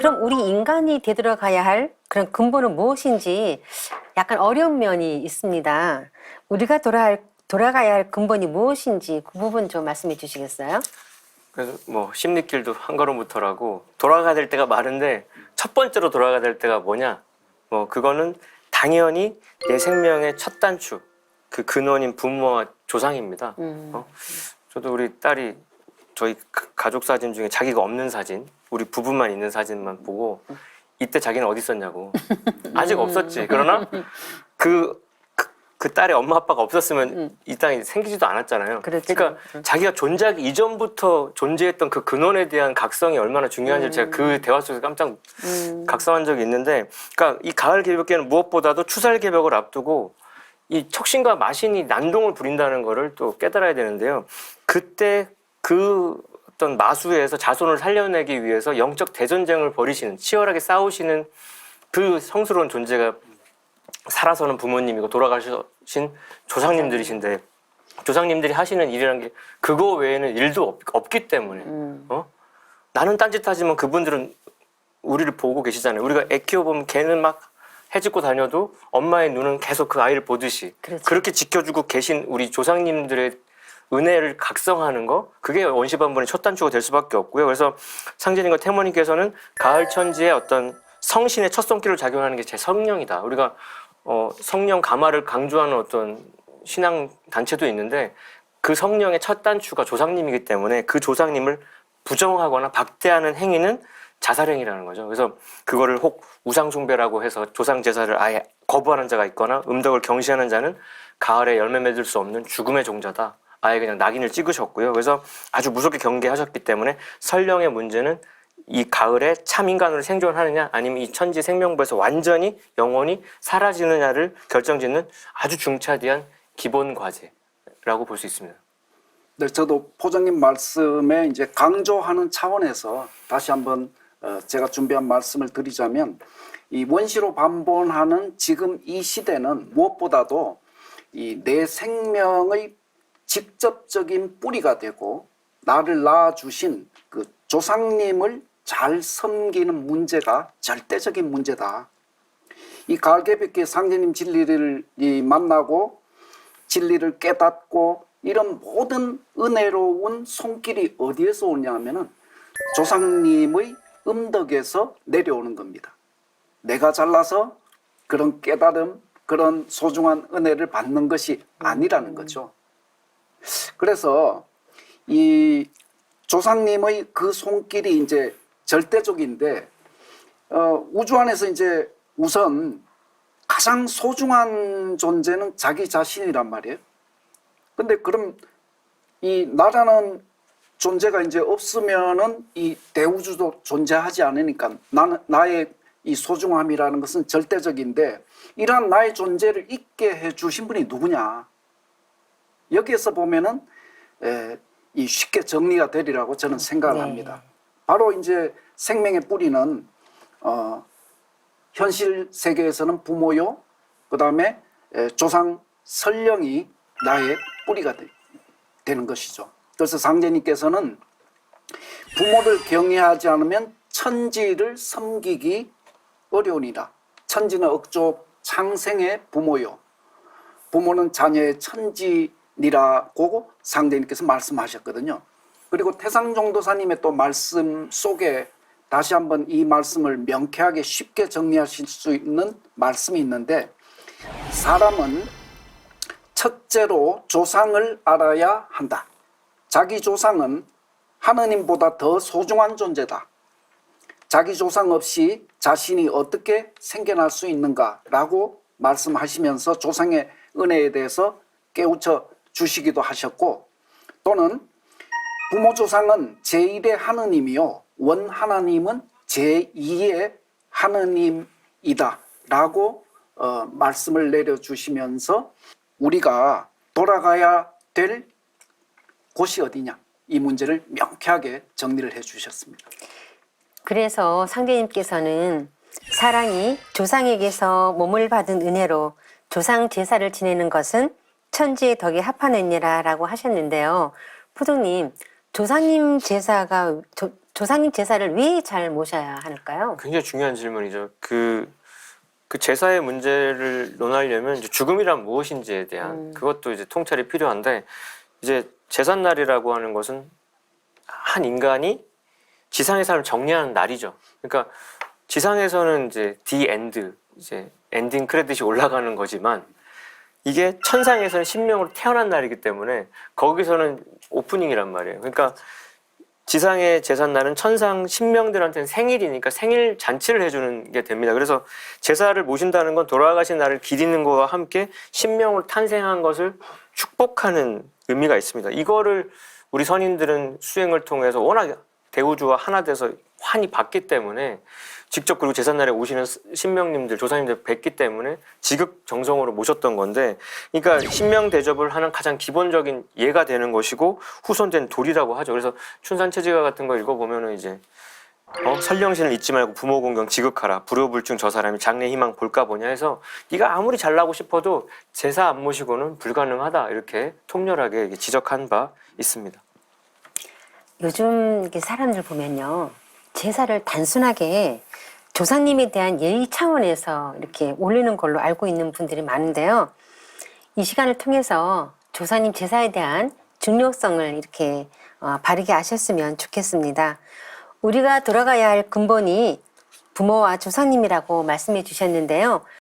그럼 우리 인간이 되돌아가야 할 그런 근본은 무엇인지 약간 어려운 면이 있습니다. 우리가 돌아가야 할 근본이 무엇인지 그 부분 좀 말씀해 주시겠어요? 그래서 뭐 십리길도 한 걸음부터라고 돌아가야 될 때가 많은데 첫 번째로 돌아가야 될 때가 뭐냐? 뭐 그거는 당연히 내 생명의 첫 단추, 그 근원인 부모와 조상입니다. 저도 우리 딸이 저희 가족 사진 중에 자기가 없는 사진, 우리 부부만 있는 사진만 보고 이때 자기는 어디 있었냐고. 아직 없었지. 그러나 그 딸의 엄마 아빠가 없었으면 이 땅이 생기지도 않았잖아요. 그렇죠. 그러니까 자기가 존재하기 이전부터 존재했던 그 근원에 대한 각성이 얼마나 중요한지 제가 그 대화 속에서 깜짝 각성한 적이 있는데, 그러니까 이 가을 개벽에는 무엇보다도 추살 개벽을 앞두고 이 척신과 마신이 난동을 부린다는 거를 또 깨달아야 되는데요. 그때 그 어떤 마수에서 자손을 살려내기 위해서 영적 대전쟁을 벌이시는, 치열하게 싸우시는 그 성스러운 존재가 살아서는 부모님이고 돌아가신 조상님들이신데, 조상님들이 하시는 일이라는 게 그거 외에는 일도 없기 때문에 나는 딴짓하지만 그분들은 우리를 보고 계시잖아요. 우리가 애 키워보면 걔는 막 해집고 다녀도 엄마의 눈은 계속 그 아이를 보듯이 그렇죠. 그렇게 지켜주고 계신 우리 조상님들의 은혜를 각성하는 거, 그게 원시반본의 첫 단추가 될 수밖에 없고요. 그래서 상제님과 태모님께서는 가을 천지의 어떤 성신의 첫 손길을 작용하는 게 제 성령이다. 우리가 성령 가마를 강조하는 어떤 신앙 단체도 있는데 그 성령의 첫 단추가 조상님이기 때문에 그 조상님을 부정하거나 박대하는 행위는 자살행위라는 거죠. 그래서 그거를 혹 우상숭배라고 해서 조상 제사를 아예 거부하는 자가 있거나 음덕을 경시하는 자는 가을에 열매 맺을 수 없는 죽음의 종자다. 아예 그냥 낙인을 찍으셨고요. 그래서 아주 무섭게 경계하셨기 때문에 설령의 문제는 이 가을에 참 인간으로 생존하느냐 아니면 이 천지 생명부에서 완전히 영원히 사라지느냐를 결정짓는 아주 중차대한 기본 과제라고 볼 수 있습니다. 네, 저도 포장님 말씀에 이제 강조하는 차원에서 다시 한번 제가 준비한 말씀을 드리자면, 이 원시로 반본하는 지금 이 시대는 무엇보다도 이 내 생명의 직접적인 뿌리가 되고 나를 낳아주신 그 조상님을 잘 섬기는 문제가 절대적인 문제다. 이 가을개벽기에 상제님 진리를 만나고 진리를 깨닫고 이런 모든 은혜로운 손길이 어디에서 오냐 하면은 조상님의 음덕에서 내려오는 겁니다. 내가 잘나서 그런 깨달음, 그런 소중한 은혜를 받는 것이 아니라는 거죠. 그래서 이 조상님의 그 손길이 이제 절대적인데, 우주 안에서 이제 우선 가장 소중한 존재는 자기 자신이란 말이에요. 근데 그럼 이 나라는 존재가 이제 없으면은 이 대우주도 존재하지 않으니까 나의 이 소중함이라는 것은 절대적인데, 이러한 나의 존재를 있게 해 주신 분이 누구냐? 여기에서 보면은 이 쉽게 정리가 되리라고 저는 생각을 합니다. 바로 이제 생명의 뿌리는 현실 세계에서는 부모요, 그 다음에 조상 설령이 나의 뿌리가 되는 것이죠. 그래서 상제님께서는 부모를 경외하지 않으면 천지를 섬기기 어려우니라. 천지는 억조 창생의 부모요, 부모는 자녀의 천지니라고 상제님께서 말씀하셨거든요. 그리고 태상종도사님의 또 말씀 속에 다시 한번 이 말씀을 명쾌하게 쉽게 정리하실 수 있는 말씀이 있는데, 사람은 첫째로 조상을 알아야 한다. 자기 조상은 하느님보다 더 소중한 존재다. 자기 조상 없이 자신이 어떻게 생겨날 수 있는가라고 말씀하시면서 조상의 은혜에 대해서 깨우쳐 주시기도 하셨고, 또는 부모 조상은 제1의 하느님이요 원 하나님은 제2의 하느님이다 라고 말씀을 내려주시면서 우리가 돌아가야 될 곳이 어디냐, 이 문제를 명쾌하게 정리를 해 주셨습니다. 그래서 상대님께서는 사랑이 조상에게서 몸을 받은 은혜로 조상 제사를 지내는 것은 천지의 덕에 합하느니라 라고 하셨는데요. 포동님, 조상님 제사가 조상님 제사를 왜 잘 모셔야 할까요? 굉장히 중요한 질문이죠. 그 제사의 문제를 논하려면 이제 죽음이란 무엇인지에 대한 그것도 이제 통찰이 필요한데, 이제 제삿날이라고 하는 것은 한 인간이 지상의 삶을 정리하는 날이죠. 그러니까 지상에서는 이제 디 엔드, 이제 엔딩 크레딧이 올라가는 거지만, 이게 천상에서는 신명으로 태어난 날이기 때문에 거기서는 오프닝이란 말이에요. 그러니까 지상의 제삿날은 천상 신명들한테는 생일이니까 생일 잔치를 해주는 게 됩니다. 그래서 제사를 모신다는 건 돌아가신 날을 기리는 것과 함께 신명으로 탄생한 것을 축복하는 의미가 있습니다. 이거를 우리 선인들은 수행을 통해서 워낙 대우주와 하나 돼서 환히 봤기 때문에, 직접 그리고 제삿날에 오시는 신명님들, 조상님들 뵙기 때문에 지극정성으로 모셨던 건데, 그러니까 신명 대접을 하는 가장 기본적인 예가 되는 것이고 후손된 도리라고 하죠. 그래서 춘산체지가 같은 거 읽어보면은 이제 설령신을 잊지 말고 부모 공경 지극하라, 불효불증 저 사람이 장래 희망 볼까 보냐 해서, 네가 아무리 잘나고 싶어도 제사 안 모시고는 불가능하다, 이렇게 통렬하게 지적한 바 있습니다. 요즘 이렇게 사람들 보면요, 제사를 단순하게 조상님에 대한 예의 차원에서 이렇게 올리는 걸로 알고 있는 분들이 많은데요. 이 시간을 통해서 조상님 제사에 대한 중요성을 이렇게 바르게 아셨으면 좋겠습니다. 우리가 돌아가야 할 근본이 부모와 조상님이라고 말씀해 주셨는데요.